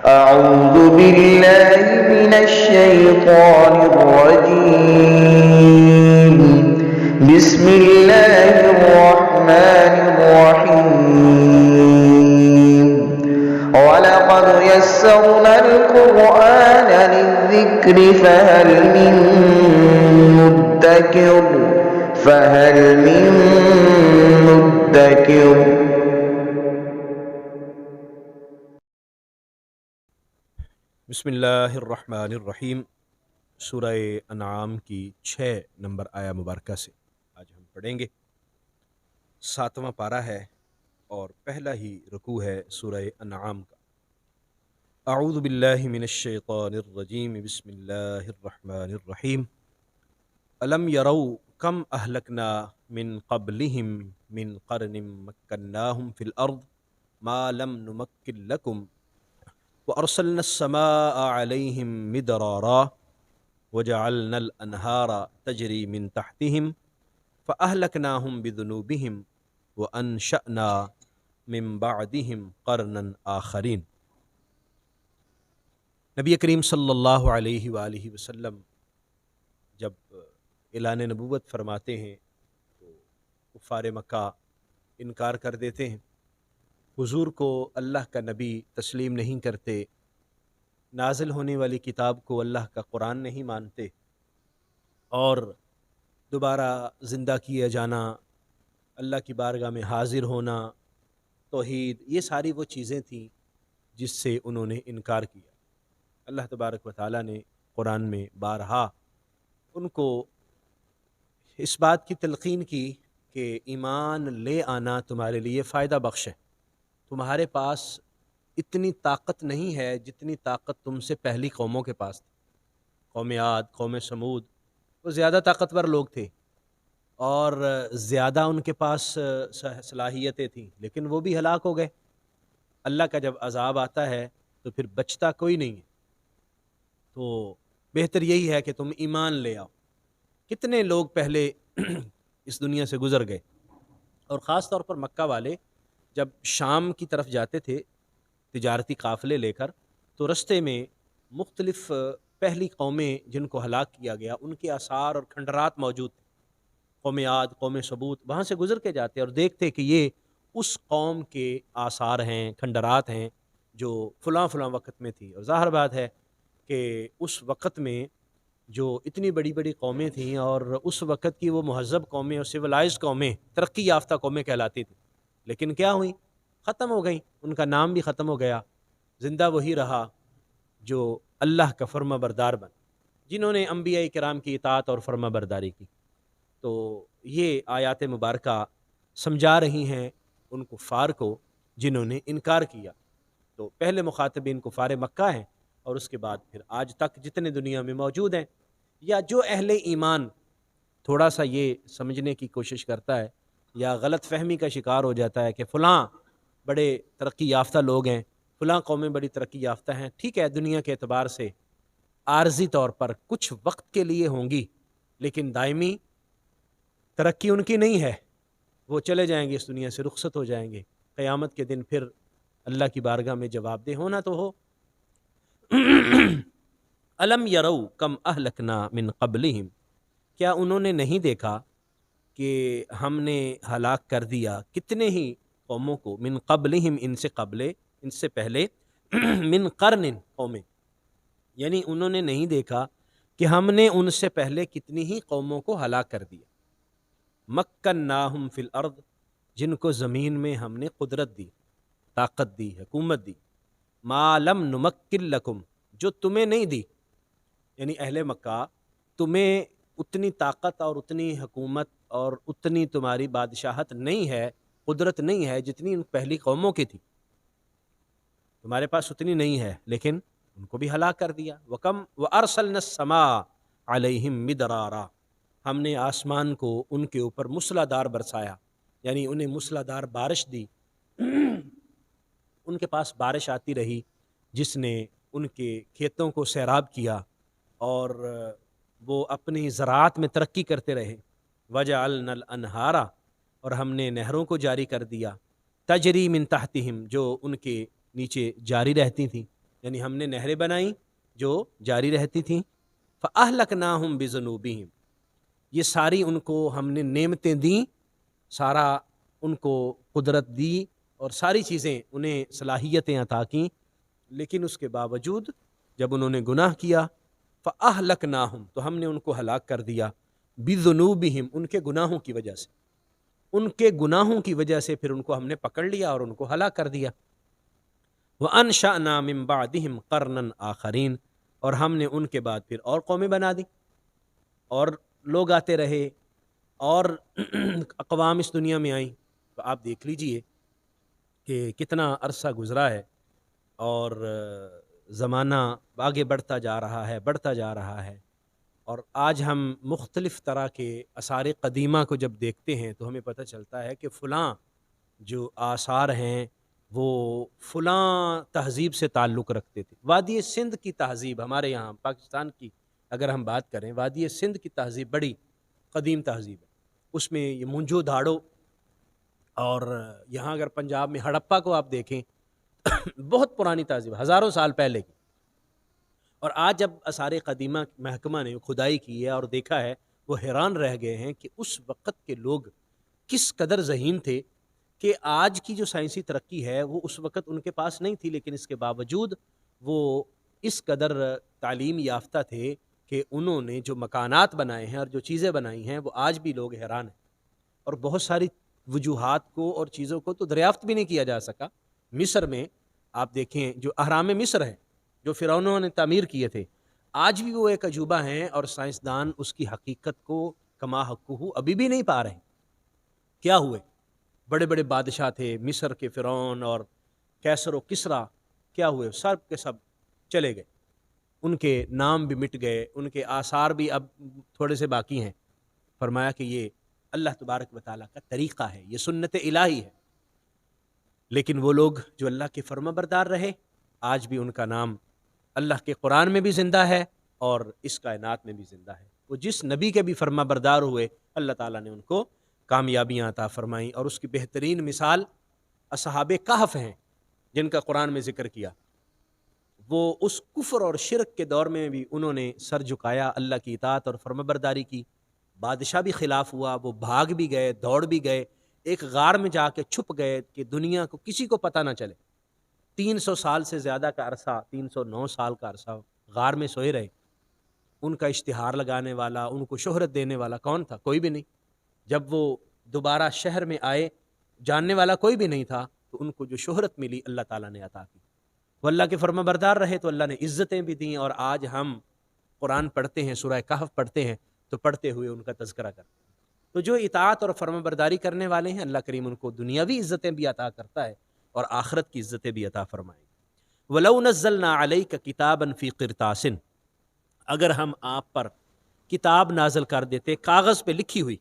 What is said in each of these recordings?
أعوذ بالله من الشيطان الرجيم. بسم الله الرحمن الرحيم. ولقد يسرنا القرآن للذكر فهل من مدكر. بسم اللہ الرحمن الرحیم. سورہ انعام کی 6 نمبر آیا مبارکہ سے آج ہم پڑھیں گے. 7واں پارہ ہے اور پہلا ہی رکوع ہے سورہ انعام کا. اعوذ باللہ من الشیطان الرجیم. بسم اللہ الرحمن الرحیم. الم یروا کم اہلکنا من قبلہم من قرن مکناہم فی الارض ما لم نمکن لکم وَأَرْسَلْنَا السَّمَاءَ عَلَيْهِمْ مِدْرَارًا وَجَعَلْنَا الْأَنْهَارَ تَجْرِي مِنْ تَحْتِهِمْ فَأَهْلَكْنَاهُمْ بِذُنُوبِهِمْ وَأَنْشَأْنَا مِنْ بَعْدِهِمْ قَرْنًا آخَرِينَ. نبی کریم صلی اللہ علیہ وآلہ وسلم جب اعلان نبوت فرماتے ہیں تو کفار مکہ انکار کر دیتے ہیں. حضور کو اللہ کا نبی تسلیم نہیں کرتے، نازل ہونے والی کتاب کو اللہ کا قرآن نہیں مانتے، اور دوبارہ زندہ کیا جانا، اللہ کی بارگاہ میں حاضر ہونا، توحید، یہ ساری وہ چیزیں تھیں جس سے انہوں نے انکار کیا. اللہ تبارک و تعالیٰ نے قرآن میں بارہا ان کو اس بات کی تلقین کی کہ ایمان لے آنا تمہارے لیے فائدہ بخش ہے. تمہارے پاس اتنی طاقت نہیں ہے جتنی طاقت تم سے پہلی قوموں کے پاس تھی. قوم عاد، قوم سمود، وہ زیادہ طاقتور لوگ تھے اور زیادہ ان کے پاس صلاحیتیں تھیں، لیکن وہ بھی ہلاک ہو گئے. اللہ کا جب عذاب آتا ہے تو پھر بچتا کوئی نہیں ہے. تو بہتر یہی ہے کہ تم ایمان لے آؤ. کتنے لوگ پہلے اس دنیا سے گزر گئے، اور خاص طور پر مکہ والے جب شام کی طرف جاتے تھے تجارتی قافلے لے کر، تو رستے میں مختلف پہلی قومیں جن کو ہلاک کیا گیا ان کے آثار اور کھنڈرات موجود تھے. قوم عاد، قوم ثمود، وہاں سے گزر کے جاتے اور دیکھتے کہ یہ اس قوم کے آثار ہیں، کھنڈرات ہیں جو فلاں فلاں وقت میں تھی. اور ظاہر بات ہے کہ اس وقت میں جو اتنی بڑی بڑی قومیں تھیں اور اس وقت کی وہ مہذب قومیں اور سویلائزڈ قومیں، ترقی یافتہ قومیں کہلاتی تھیں، لیکن کیا ہوئیں؟ ختم ہو گئیں. ان کا نام بھی ختم ہو گیا. زندہ وہی رہا جو اللہ کا فرما بردار بن، جنہوں نے انبیاء کرام کی اطاعت اور فرما برداری کی. تو یہ آیات مبارکہ سمجھا رہی ہیں ان کفار کو جنہوں نے انکار کیا. تو پہلے مخاطبین کفار مکہ ہیں، اور اس کے بعد پھر آج تک جتنے دنیا میں موجود ہیں، یا جو اہل ایمان تھوڑا سا یہ سمجھنے کی کوشش کرتا ہے یا غلط فہمی کا شکار ہو جاتا ہے کہ فلاں بڑے ترقی یافتہ لوگ ہیں، فلاں قومیں بڑی ترقی یافتہ ہیں. ٹھیک ہے، دنیا کے اعتبار سے عارضی طور پر کچھ وقت کے لیے ہوں گی، لیکن دائمی ترقی ان کی نہیں ہے. وہ چلے جائیں گے، اس دنیا سے رخصت ہو جائیں گے. قیامت کے دن پھر اللہ کی بارگاہ میں جواب دہ ہونا تو ہو. الم یروا کم اہلکنا من قبلہم، کیا انہوں نے نہیں دیکھا کہ ہم نے ہلاک کر دیا کتنے ہی قوموں کو، من قبلہم، ان سے پہلے، من قرن، قومیں، یعنی انہوں نے نہیں دیکھا کہ ہم نے ان سے پہلے کتنی ہی قوموں کو ہلاک کر دیا. مکناہم فی الارض، جن کو زمین میں ہم نے قدرت دی، طاقت دی، حکومت دی. ما لم نمکن لکم، جو تمہیں نہیں دی، یعنی اہل مکہ تمہیں اتنی طاقت اور اتنی حکومت اور اتنی تمہاری بادشاہت نہیں ہے، قدرت نہیں ہے جتنی ان پہلی قوموں کی تھی. تمہارے پاس اتنی نہیں ہے، لیکن ان کو بھی ہلاک کر دیا. وَأَرْسَلْنَا السَّمَاءَ عَلَيْهِمْ مِدْرَارًا، ہم نے آسمان کو ان کے اوپر موسلا دار برسایا، یعنی انہیں موسلا دار بارش دی. ان کے پاس بارش آتی رہی جس نے ان کے کھیتوں کو سیراب کیا اور وہ اپنی زراعت میں ترقی کرتے رہے. وَجَعَلْنَا الْأَنْهَارَ، اور ہم نے نہروں کو جاری کر دیا. تجری من تحتہم، جو ان کے نیچے جاری رہتی تھیں، یعنی ہم نے نہریں بنائیں جو جاری رہتی تھیں. فَأَهْلَكْنَاهُمْ بِذُنُوبِهِمْ، یہ ساری ان کو ہم نے نعمتیں دیں، سارا ان کو قدرت دی اور ساری چیزیں انہیں صلاحیتیں عطا کیں، لیکن اس کے باوجود جب انہوں نے گناہ کیا فَأَهْلَكْنَاهُمْ، تو ہم نے ان کو ہلاک کر دیا، بِذُنُوبِهِمْ، ان کے گناہوں کی وجہ سے. ان کے گناہوں کی وجہ سے پھر ان کو ہم نے پکڑ لیا اور ان کو ہلاک کر دیا. وَأَنشَأْنَا مِن بَعْدِهِمْ قَرْنًا آخَرِينَ، اور ہم نے ان کے بعد پھر اور قومیں بنا دی، اور لوگ آتے رہے اور اقوام اس دنیا میں آئیں. تو آپ دیکھ لیجئے کہ کتنا عرصہ گزرا ہے اور زمانہ آگے بڑھتا جا رہا ہے، بڑھتا جا رہا ہے. اور آج ہم مختلف طرح کے آثار قدیمہ کو جب دیکھتے ہیں تو ہمیں پتہ چلتا ہے کہ فلاں جو آثار ہیں وہ فلاں تہذیب سے تعلق رکھتے تھے. وادی سندھ کی تہذیب، ہمارے یہاں پاکستان کی اگر ہم بات کریں، وادی سندھ کی تہذیب بڑی قدیم تہذیب ہے. اس میں یہ منجو دھاڑو، اور یہاں اگر پنجاب میں ہڑپا کو آپ دیکھیں بہت پرانی تہذیب، ہزاروں سال پہلے کی. اور آج جب آثار قدیمہ محکمہ نے کھدائی کی ہے اور دیکھا ہے، وہ حیران رہ گئے ہیں کہ اس وقت کے لوگ کس قدر ذہین تھے کہ آج کی جو سائنسی ترقی ہے وہ اس وقت ان کے پاس نہیں تھی، لیکن اس کے باوجود وہ اس قدر تعلیم یافتہ تھے کہ انہوں نے جو مکانات بنائے ہیں اور جو چیزیں بنائی ہیں وہ آج بھی لوگ حیران ہیں. اور بہت ساری وجوہات کو اور چیزوں کو تو دریافت بھی نہیں کیا جا سکا. مصر میں آپ دیکھیں جو اہرام مصر ہیں جو فرعونوں نے تعمیر کیے تھے، آج بھی وہ ایک عجوبہ ہیں، اور سائنسدان اس کی حقیقت کو کما حقہ ابھی بھی نہیں پا رہے. کیا ہوئے؟ بڑے بڑے بادشاہ تھے مصر کے، فرعون اور کیسر و کسرا، کیا ہوئے؟ سب کے سب چلے گئے، ان کے نام بھی مٹ گئے، ان کے آثار بھی اب تھوڑے سے باقی ہیں. فرمایا کہ یہ اللہ تبارک و تعالیٰ کا طریقہ ہے، یہ سنت الہی ہے. لیکن وہ لوگ جو اللہ کے فرما بردار رہے، آج بھی ان کا نام اللہ کے قرآن میں بھی زندہ ہے اور اس کائنات میں بھی زندہ ہے. وہ جس نبی کے بھی فرما بردار ہوئے، اللہ تعالیٰ نے ان کو کامیابیاں عطا فرمائیں. اور اس کی بہترین مثال اصحاب کہف ہیں جن کا قرآن میں ذکر کیا. وہ اس کفر اور شرک کے دور میں بھی انہوں نے سر جھکایا، اللہ کی اطاعت اور فرما برداری کی. بادشاہ بھی خلاف ہوا، وہ بھاگ بھی گئے، دوڑ بھی گئے، ایک غار میں جا کے چھپ گئے کہ دنیا کو کسی کو پتہ نہ چلے. 300 سال سے زیادہ کا عرصہ، 309 سال کا عرصہ غار میں سوئے رہے. ان کا اشتہار لگانے والا، ان کو شہرت دینے والا کون تھا؟ کوئی بھی نہیں. جب وہ دوبارہ شہر میں آئے، جاننے والا کوئی بھی نہیں تھا، تو ان کو جو شہرت ملی اللہ تعالیٰ نے عطا کی. وہ اللہ کے فرما بردار رہے تو اللہ نے عزتیں بھی دیں. اور آج ہم قرآن پڑھتے ہیں، سورہ کہف پڑھتے ہیں، تو پڑھتے ہوئے ان کا تذکرہ کرتے ہیں. تو جو اطاعت اور فرما برداری کرنے والے ہیں، اللہ کریم ان کو دنیاوی عزتیں بھی عطا کرتا ہے اور آخرت کی عزتیں بھی عطا فرمائیں. وَلَوْ نَزَّلْنَا عَلَيْكَ كِتَابًا فِي قِرْطَاسٍ، اگر ہم آپ پر کتاب نازل کر دیتے کاغذ پہ لکھی ہوئی.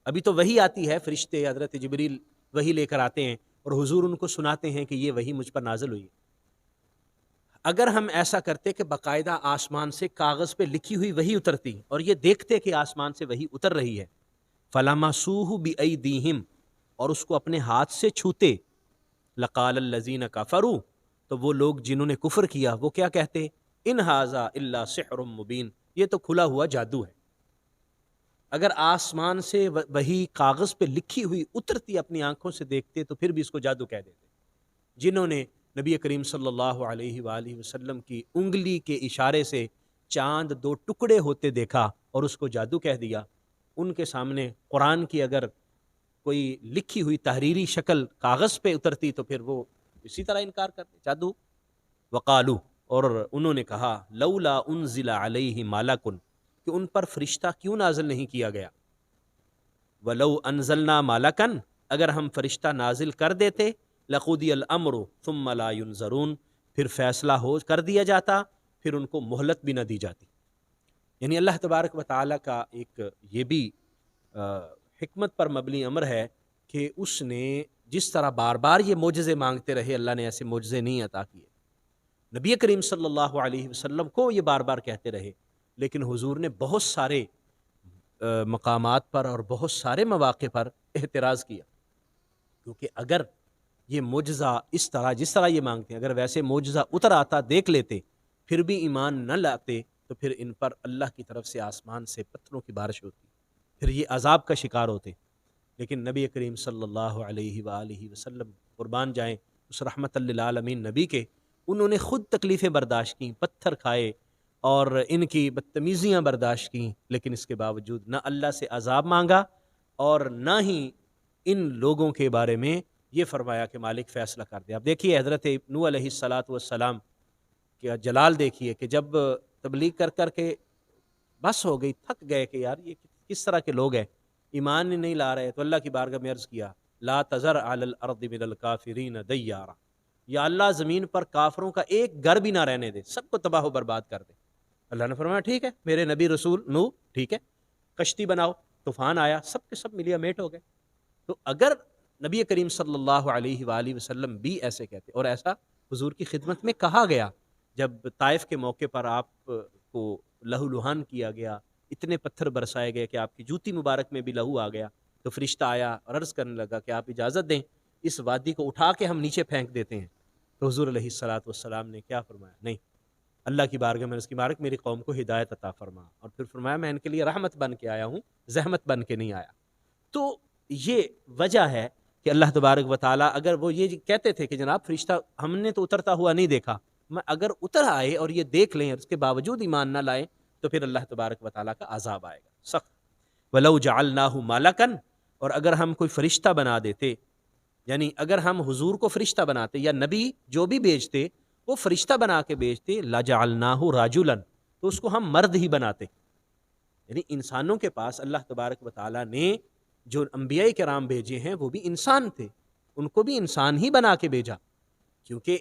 ابھی تو وحی آتی ہے، فرشتے حضرت جبریل وحی لے کر آتے ہیں اور حضور ان کو سناتے ہیں کہ یہ وحی مجھ پر نازل ہوئی. اگر ہم ایسا کرتے کہ باقاعدہ آسمان سے کاغذ پہ لکھی ہوئی وحی اترتی اور یہ دیکھتے کہ آسمان سے وحی اتر رہی ہے، فَلَمَسُوهُ بِأَيْدِيهِمْ، اور اس کو اپنے ہاتھ سے چھوتے، لَقَالَ الَّذِينَ كَفَرُوا، تو وہ لوگ جنہوں نے کفر کیا وہ کیا کہتے؟ إِنْ هَذَا إِلَّا سِحْرٌ مُبِينٌ، یہ تو کھلا ہوا جادو ہے. اگر آسمان سے وہی کاغذ پہ لکھی ہوئی اترتی اپنی آنکھوں سے دیکھتے تو پھر بھی اس کو جادو کہہ دیتے. جنہوں نے نبی کریم صلی اللہ علیہ وآلہ وسلم کی انگلی کے اشارے سے چاند 2 ٹکڑے ہوتے دیکھا اور اس کو جادو کہہ دیا، ان کے سامنے قرآن کی اگر کوئی لکھی ہوئی تحریری شکل کاغذ پہ اترتی تو پھر وہ اسی طرح انکار کرتے، جادو. وقالو، اور انہوں نے کہا، لولا انزل علیہ ملک، کہ ان پر فرشتہ کیوں نازل نہیں کیا گیا. ولو انزلنا ملکا، اگر ہم فرشتہ نازل کر دیتے، لقضی الامر ثم لا ينظرون، پھر فیصلہ ہو کر دیا جاتا، پھر ان کو مہلت بھی نہ دی جاتی. یعنی اللہ تبارک و تعالیٰ کا ایک یہ بھی حکمت پر مبنی امر ہے کہ اس نے جس طرح بار بار یہ معجزے مانگتے رہے، اللہ نے ایسے معجزے نہیں عطا کیے. نبی کریم صلی اللہ علیہ وسلم کو یہ بار بار کہتے رہے، لیکن حضور نے بہت سارے مقامات پر اور بہت سارے مواقع پر اعتراض کیا. کیونکہ اگر یہ معجزہ اس طرح جس طرح یہ مانگتے ہیں، اگر ویسے معجزہ اتر آتا دیکھ لیتے پھر بھی ایمان نہ لاتے تو پھر ان پر اللہ کی طرف سے آسمان سے پتھروں کی بارش ہوتی، پھر یہ عذاب کا شکار ہوتے۔ لیکن نبی کریم صلی اللہ علیہ وآلہ وسلم قربان جائیں اس رحمت للعالمین نبی کے، انہوں نے خود تکلیفیں برداشت کیں، پتھر کھائے اور ان کی بدتمیزیاں برداشت کیں، لیکن اس کے باوجود نہ اللہ سے عذاب مانگا اور نہ ہی ان لوگوں کے بارے میں یہ فرمایا کہ مالک فیصلہ کر دے۔ اب دیکھیے حضرت نوح علیہ السلام کا جلال دیکھیے کہ جب تبلیغ کر کر کے بس ہو گئی، تھک گئے کہ یار یہ کس طرح کے لوگ ہیں، ایمان ہی نہیں لا رہے، تو اللہ کی بارگاہ میں عرض کیا لا تذر علی الارض من الکافرین دیارا، یا اللہ زمین پر کافروں کا ایک گھر بھی نہ رہنے دے، سب کو تباہ و برباد کر دے۔ اللہ نے فرمایا ٹھیک ہے میرے نبی رسول نوح، ٹھیک ہے کشتی بناؤ، طوفان آیا، سب کے سب ملیا میٹ ہو گئے۔ تو اگر نبی کریم صلی اللہ علیہ وآلہ وسلم بھی ایسے کہتے، اور ایسا حضور کی خدمت میں کہا گیا جب طائف کے موقع پر آپ کو لہو لہان کیا گیا، اتنے پتھر برسائے گئے کہ آپ کی جوتی مبارک میں بھی لہو آ گیا، تو فرشتہ آیا اور عرض کرنے لگا کہ آپ اجازت دیں اس وادی کو اٹھا کے ہم نیچے پھینک دیتے ہیں۔ تو حضور علیہ السلام نے کیا فرمایا؟ نہیں، اللہ کی بارگاہ میں اس کی بارک میری قوم کو ہدایت عطا فرما، اور پھر فرمایا میں ان کے لیے رحمت بن کے آیا ہوں، زحمت بن کے نہیں آیا۔ تو یہ وجہ ہے کہ اللہ تبارک و تعالیٰ، اگر وہ یہ کہتے تھے کہ جناب فرشتہ ہم نے تو اترتا ہوا نہیں دیکھا، اگر اتر آئے اور یہ دیکھ لیں اور اس کے باوجود ایمان نہ لائیں تو پھر اللہ تبارک و تعالیٰ کا عذاب آئے گا سخت۔ وَلَوْ جَعَلْنَاهُ مَلَكًا، اور اگر ہم کوئی فرشتہ بنا دیتے، یعنی اگر ہم حضور کو فرشتہ بناتے یا نبی جو بھی بیچتے وہ فرشتہ بنا کے بیچتے، لَجَعَلْنَاهُ رَجُلًا، تو اس کو ہم مرد ہی بناتے۔ یعنی انسانوں کے پاس اللہ تبارک و تعالیٰ نے جو انبیاء کرام بھیجے ہیں وہ بھی انسان تھے، ان کو بھی انسان ہی بنا کے بھیجا، کیونکہ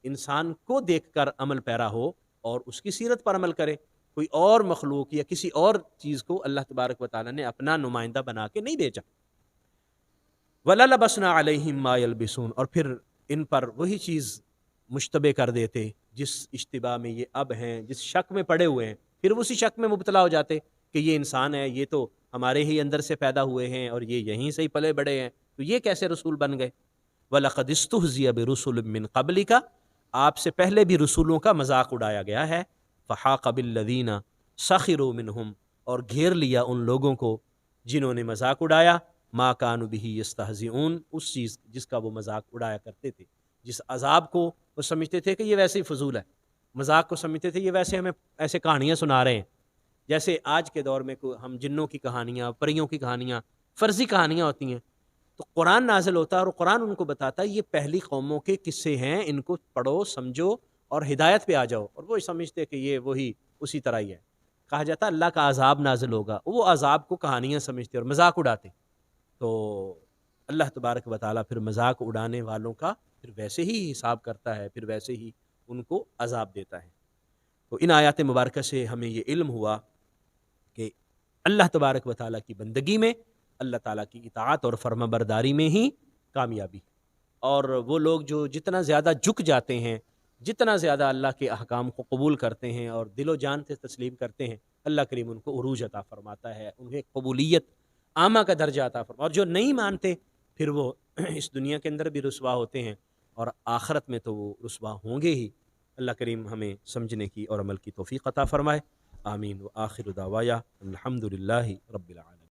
انسان کو دیکھ کر عمل پیرا ہو اور اس کی سیرت پر عمل کرے۔ کوئی اور مخلوق یا کسی اور چیز کو اللہ تبارک و تعالیٰ نے اپنا نمائندہ بنا کے نہیں بھیجا۔ وَلَلَبَسْنَا عَلَيْهِمْ مَا يَلْبِسُونَ، اور پھر ان پر وہی چیز مشتبہ کر دیتے جس اشتباہ میں یہ اب ہیں، جس شک میں پڑے ہوئے ہیں، پھر اسی شک میں مبتلا ہو جاتے کہ یہ انسان ہے، یہ تو ہمارے ہی اندر سے پیدا ہوئے ہیں اور یہ یہیں سے ہی پلے بڑے ہیں، تو یہ کیسے رسول بن گئے؟ وَلَقَدِ اسْتُهْزِئَ بِرُسُلٍ مِّن قَبْلِكَ، آپ سے پہلے بھی رسولوں کا مذاق اڑایا گیا ہے۔ فَحَاقَ بِالَّذِينَ سَخِرُوا مِنْهُمْ، اور گھیر لیا ان لوگوں کو جنہوں نے مذاق اڑایا، مَا كَانُوا بِهِ يَسْتَهْزِئُونَ، اس چیز جس کا وہ مذاق اڑایا کرتے تھے، جس عذاب کو وہ سمجھتے تھے کہ یہ ویسے ہی فضول ہے، مذاق کو سمجھتے تھے یہ ویسے ہمیں ایسے کہانیاں سنا رہے ہیں، جیسے آج کے دور میں ہم جنوں کی کہانیاں، پریوں کی کہانیاں، فرضی کہانیاں ہوتی ہیں، تو قرآن نازل ہوتا ہے اور قرآن ان کو بتاتا ہے یہ پہلی قوموں کے قصے ہیں، ان کو پڑھو سمجھو اور ہدایت پہ آ جاؤ، اور وہ سمجھتے کہ یہ وہی اسی طرح ہی ہے۔ کہا جاتا ہے اللہ کا عذاب نازل ہوگا، وہ عذاب کو کہانیاں سمجھتے اور مذاق اڑاتے، تو اللہ تبارک و تعالیٰ پھر مذاق اڑانے والوں کا پھر ویسے ہی حساب کرتا ہے، پھر ویسے ہی ان کو عذاب دیتا ہے۔ تو ان آیات مبارکہ سے ہمیں یہ علم ہوا کہ اللہ تبارک و تعالیٰ کی بندگی میں، اللہ تعالیٰ کی اطاعت اور فرما برداری میں ہی کامیابی، اور وہ لوگ جو جتنا زیادہ جھک جاتے ہیں، جتنا زیادہ اللہ کے احکام کو قبول کرتے ہیں اور دل و جان سے تسلیم کرتے ہیں، اللہ کریم ان کو عروج عطا فرماتا ہے، انہیں قبولیت عامہ کا درجہ عطا فرماتا ہے، اور جو نہیں مانتے پھر وہ اس دنیا کے اندر بھی رسوا ہوتے ہیں اور آخرت میں تو وہ رسوا ہوں گے ہی۔ اللہ کریم ہمیں سمجھنے کی اور عمل کی توفیق عطا فرمائے، آمین۔ وآخر دعوایا الحمد للہ رب العالمین۔